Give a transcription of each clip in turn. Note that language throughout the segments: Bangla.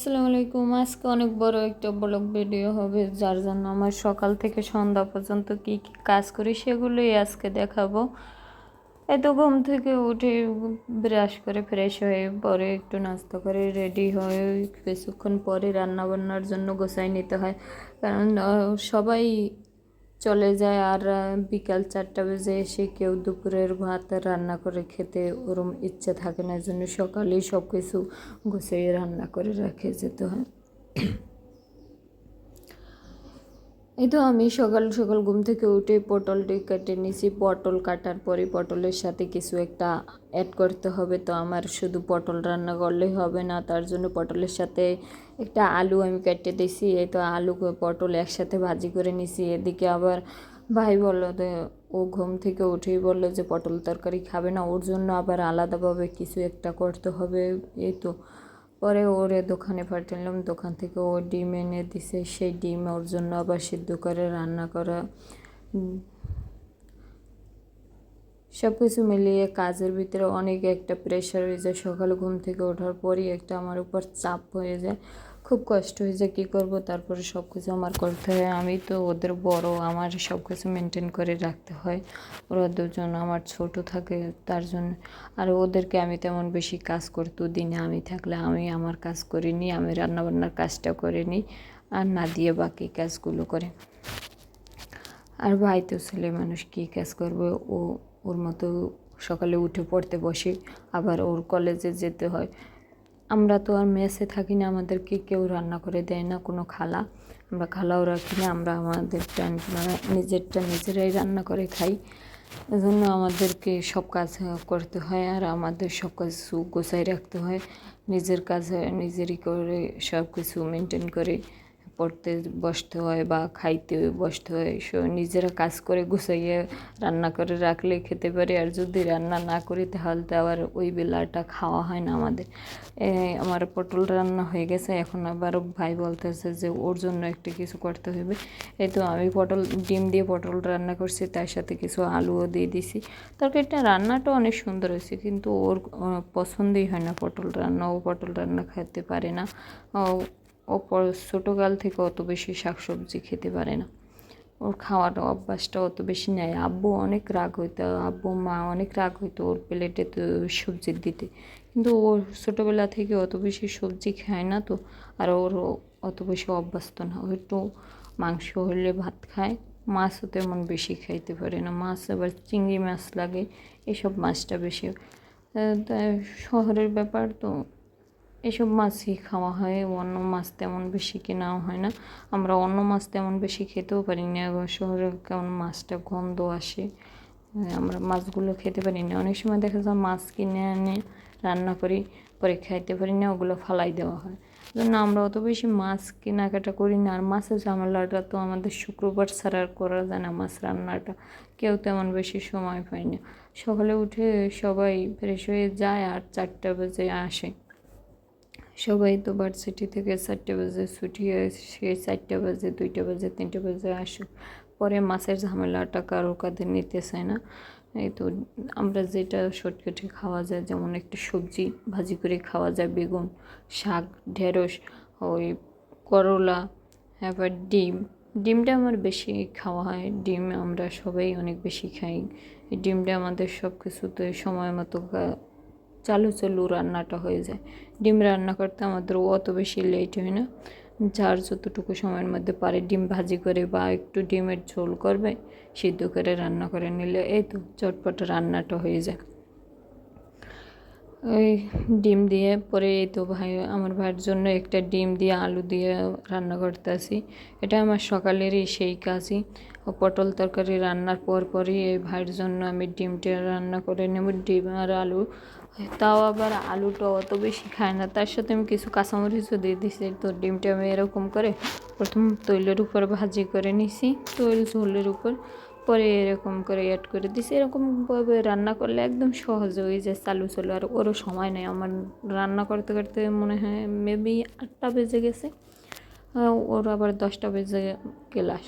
আসসালামু আলাইকুম। আজকে অনেক বড় একটা ব্লগ ভিডিও হবে, যার জন্য আমার সকাল থেকে সন্ধ্যা পর্যন্ত কি কি কাজ করি সেগুলোই আজকে দেখাবো। এত ঘুম থেকে উঠে ব্রাশ করে ফ্রেশ হয়ে পরে একটু নাস্তা করে রেডি হয়ে কিছুক্ষণ পরে রান্না বান্নার জন্য গোছাই নিতে হয়, কারণ সবাই চলে যায়। আর বিকাল 4টা বেজে এসে কেউ দুপুরের ভাত রান্না করে খেতে ওরম ইচ্ছে থাকে না, জন্য সকালেই সব কিছু গুছিয়ে রান্না করে রেখে যেতে হয়। এই তো আমি সকাল সকাল ঘুম থেকে উঠে পটলটি কেটে নিয়েছি। পটল কাটার পরে পটলের সাথে কিছু একটা অ্যাড করতে হবে, তো আমার শুধু পটল রান্না করলেই হবে না, তার জন্য পটলের সাথে একটা আলু আমি কেটে দিয়েছি। এই তো আলু পটল একসাথে ভাজি করে নিয়েছি। এদিকে আবার ভাই বললো যে ও ঘুম থেকে উঠেই বললো যে পটল তরকারি খাবে না, ওর জন্য আবার আলাদাভাবে কিছু একটা করতে হবে। এই তো পরে ওরে দোকানে পাঠালাম, দোকান থেকে ও ডিম এনে দিছে, সেই ডিম ওর জন্য আবার সিদ্ধ করে রান্না করা। সব কিছু মিলিয়ে কাজের ভিতরে অনেক একটা প্রেশার হয়ে যায়। সকালে ঘুম থেকে ওঠার পরই একটা আমার উপর চাপ হয়ে যায়, খুব কষ্ট হয়ে যায়। কী করবো, তারপরে সব কিছু আমার করতে হয়। আমি তো ওদের বড়, আমার সব কিছু মেনটেন করে রাখতে হয়। ওরা দুজন আমার ছোট থাকে, তার জন্য। আর ওদেরকে আমি তেমন বেশি কাজ করতো দিনে আমি থাকলে আমি আমার কাজ করে নিই, আমি রান্নাবান্নার কাজটা করে নিই, আর না দিয়ে বাকি কাজগুলো করে। আর ভাই তো ছেলে মানুষ, কী কাজ করবে, ওর মতো সকালে উঠে পড়তে বসে, আবার ওর কলেজে যেতে হয়। আমরা তো আর মেসে থাকি না, আমাদেরকে কেউ রান্না করে দেয় না, কোনো খালা। আমরা খালাও রাখি না, আমরা আমাদেরটা নিজেরটা নিজেরাই রান্না করে খাই। এজন্য আমাদেরকে সব কাজ করতে হয়, আর আমাদের সব কিছু গোছাই রাখতে হয়। নিজের কাজ নিজেরই করে সব কিছু মেনটেন করে পড়তে বসতে হয় বা খাইতে বসতে হয়। নিজেরা কাজ করে গুছাইয়ে রান্না করে রাখলে খেতে পারি, আর যদি রান্না না করি তাহলে তো আবার ওই বেলাটা খাওয়া হয় না আমাদের। আমার পটল রান্না হয়ে গেছে, এখন আবার ভাই বলতেছে যে ওর জন্য একটা কিছু করতে হবে। এই তো আমি ডিম দিয়ে পটল রান্না করছি, তার সাথে কিছু আলুও দিয়ে দিছি। তরকারিটা রান্নাটা অনেক সুন্দর হয়েছে, কিন্তু ওর পছন্দই হয় না পটল রান্না, ও পটল রান্না খেতে পারে না। ও ছোটোকাল থেকে অত বেশি শাকসবজি খেতে পারে না, ওর খাওয়ার অভ্যাসটা অত বেশি নেয়। আব্বু অনেক রাগ হইতো, আব্বু মা অনেক রাগ হইতো ওর প্লেটে তো সবজি দিতে, কিন্তু ওর ছোটোবেলা থেকে অত বেশি সবজি খায় না তো, আর ওর অত বেশি অভ্যস্ত না। ও একটু মাংস হলে ভাত খায়, মাছও তেমন বেশি খাইতে পারে না। মাছ আবার চিংড়ি মাছ লাগে, এসব মাছটা বেশি। তাই শহরের ব্যাপার তো, এসব মাছই খাওয়া হয়, অন্য মাছ তেমন বেশি কেনাও হয় না। আমরা অন্য মাছ তেমন বেশি খেতেও পারি না, শহরে কেমন মাছটা গন্ধ আসে, আমরা মাছগুলো খেতে পারি না। অনেক সময় দেখা যায় মাছ কিনে এনে রান্না করি, পরে খাইতে পারি না, ওগুলো ফালাই দেওয়া হয়। জন্য আমরা অত বেশি মাছ কেনাকাটা করি না। আর মাছের ঝামেলাটা তো আমাদের শুক্রবার ছাড়া আর করা যায় না, মাছ রান্নাটা কেউ তেমন বেশি সময় পায় না। সকালে উঠে সবাই ফ্রেশ হয়ে যায় আর 4টা বেজে আসে। সবাই তো ভার্সিটি থেকে 4টে বাজে ছুটি হয়, সে 4টা বাজে 2টা বাজে 3টে বাজে আসুক, পরে মাছের ঝামেলাটা কারো কাঁধে নিতে চায় না। এই তো আমরা যেটা শর্টকাটে খাওয়া যায়, যেমন একটা সবজি ভাজি করে খাওয়া যায়, বেগুন, শাক, ঢেঁড়স, ওই করলা, এবার ডিমটা আমার বেশি খাওয়া হয়। ডিম আমরা সবাই অনেক বেশি খাই। এই ডিমটা আমাদের সব কিছুতে সময় মতো চালু রান্নাটা হয়ে যায়। ডিম রান্না করতে আমাদের অত বেশি লেট হয় না, যার যতটুকু সময়ের মধ্যে পারে ডিম ভাজি করে বা একটু ডিমের ঝোল করবে, সিদ্ধ করে রান্না করে নিলে এই তো চটপট রান্নাটা হয়ে যায়। ওই ডিম দিয়ে পরে এই তো আমার ভাইয়ের জন্য একটা ডিম দিয়ে আলু দিয়ে রান্না করতে আসি। এটা আমার সকালেরই সেই কাজই। পটল তরকারি রান্নার পরই এই ভাইয়ের জন্য আমি ডিমটা রান্না করে নেব, ডিম আর আলু। তাও আবার আলুটা অত বেশি খায় না, তার সাথে আমি কিছু কাঁচামরিচও দিয়ে দিছি। তো ডিমটা আমি এরকম করে প্রথম তৈলের উপর ভাজি করে নিছি, তৈল ঝোলের উপর, পরে এরকম করে অ্যাড করে দিছি। এরকমভাবে রান্না করলে একদম সহজ হয়ে যায়, চালু আর ওরও সময় নেই। আমার রান্না করতে করতে মনে হয় মেবি 8টা বেজে গেছে, ওর আবার 10টা বেজে ক্লাস,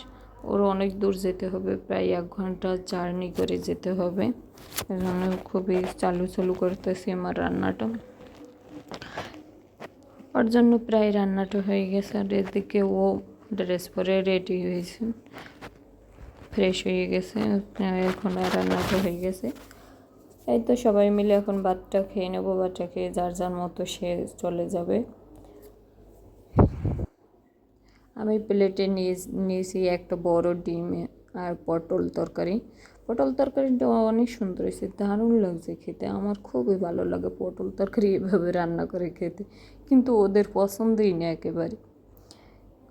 ওর অনেক দূর যেতে হবে, প্রায় 1 ঘন্টা জার্নি করে যেতে হবে। এজন্য খুবই চালু করতেছি আমার রান্নাটা। ওর জন্য প্রায় রান্নাটা হয়ে গেছে। আর এদিকে ও ড্রেস পরে রেডি হয়েছে, ফ্রেশ হয়ে গেছে, এখন আর রান্নাটা হয়ে গেছে। এই তো সবাই মিলে এখন ভাতটা খেয়ে নেবো, ভাতটা খেয়ে যার যার মতো সে চলে যাবে। আমি প্লেটে নিয়েছি একটা বড় ডিম আর পটল তরকারি। পটল তরকারিটা অনেক সুন্দর হয়েছে, দারুণ লাগছে খেতে। আমার খুবই ভালো লাগে পটল তরকারি এভাবে রান্না করে খেতে, কিন্তু ওদের পছন্দই না একেবারে।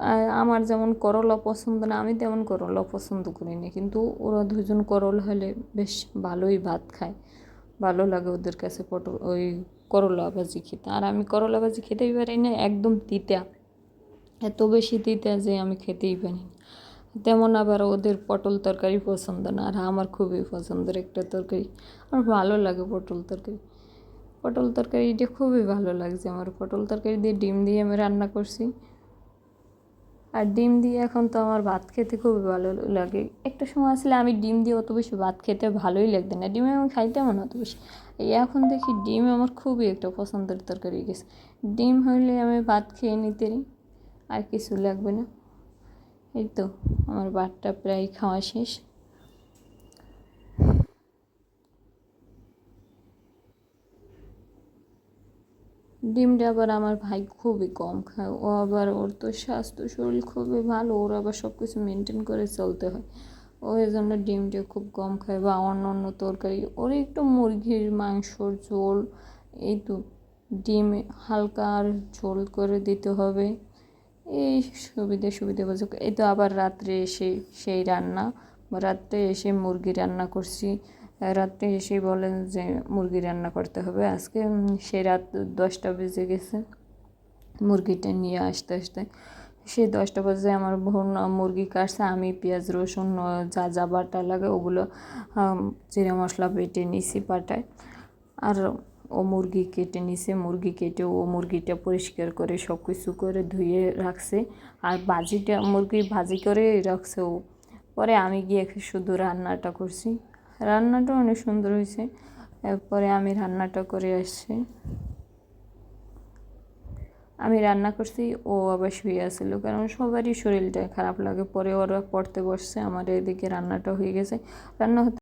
আর আমার যেমন করলা পছন্দ না, আমি তেমন করলা পছন্দ করি না, কিন্তু ওরা দুজন করলা হলে বেশ ভালোই ভাত খায়, ভালো লাগে ওদের কাছে পটল ওই করলা ভাজি খেতে। আর আমি করলা ভাজি খেতেই পারি না, একদম তিতা, এত বেশি তিতা যে আমি খেতেই পারি না। তেমন আবার ওদের পটল তরকারি পছন্দ না, আর আমার খুবই পছন্দের একটা তরকারি। আমার ভালো লাগে পটল তরকারি। পটল তরকারিটা খুবই ভালো লাগছে আমার। পটল তরকারি দিয়ে ডিম দিয়ে আমি রান্না করছি, আর ডিম দিয়ে এখন তো আমার ভাত খেতে খুবই ভালো লাগে। একটা সময় আসলে আমি ডিম দিয়ে অত বেশি ভাত খেতে ভালোই লাগতো না, ডিমে আমি খাইতাম না অত বেশি। এই এখন দেখি ডিম আমার খুবই একটা পছন্দের তরকারি গেছে। ডিম হইলে আমি ভাত খেয়ে নিতে, আর কিছু লাগবে না। এই তো আমার ভাতটা প্রায় খাওয়া শেষ। ডিমটা আবার আমার ভাই খুবই কম খায়, ও আবার ওর তো স্বাস্থ্য শরীর খুবই ভালো, ওর আবার সব কিছু মেনটেন করে চলতে হয়। ও এই জন্য ডিমটা খুব কম খায়, বা অন্য অন্য তরকারি ওর একটু মুরগির মাংসর ঝোল, এই তো ডিম হালকা আর ঝোল করে দিতে হবে, এই সুবিধা বুঝুক। এই তো আবার রাত্রে এসে সেই রান্না, রাত্রে এসে মুরগি রান্না করছি। রাত্রে এসেই বলেন যে মুরগি রান্না করতে হবে আজকে। সেই রাত 10টা বেজে গেছে মুরগিটা নিয়ে আসতে আসতে। সেই 10টা বাজে আমার বোন মুরগি কাটছে, আমি পেঁয়াজ রসুন যা যা বাটা লাগে ওগুলো জিরা মশলা বেটে নিছি পাটায়। আর ও মুরগি কেটে নিছে, মুরগি কেটে ও মুরগিটা পরিষ্কার করে সব কিছু করে ধুয়ে রাখছে। আর মুরগি ভাজি করে রাখছে ও। পরে আমি গিয়ে শুধু রান্নাটা করছি, রান্নাটা অনেক সুন্দর হয়েছে। এরপরে আমি রান্নাটা করে আসছি, আমি রান্না করছি, ও আবার শুয়ে আসছিল, কারণ সবারই শরীরটা খারাপ লাগে। পরে ওরা পড়তে বসছে, আমার এদিকে রান্নাটা হয়ে গেছে। রান্না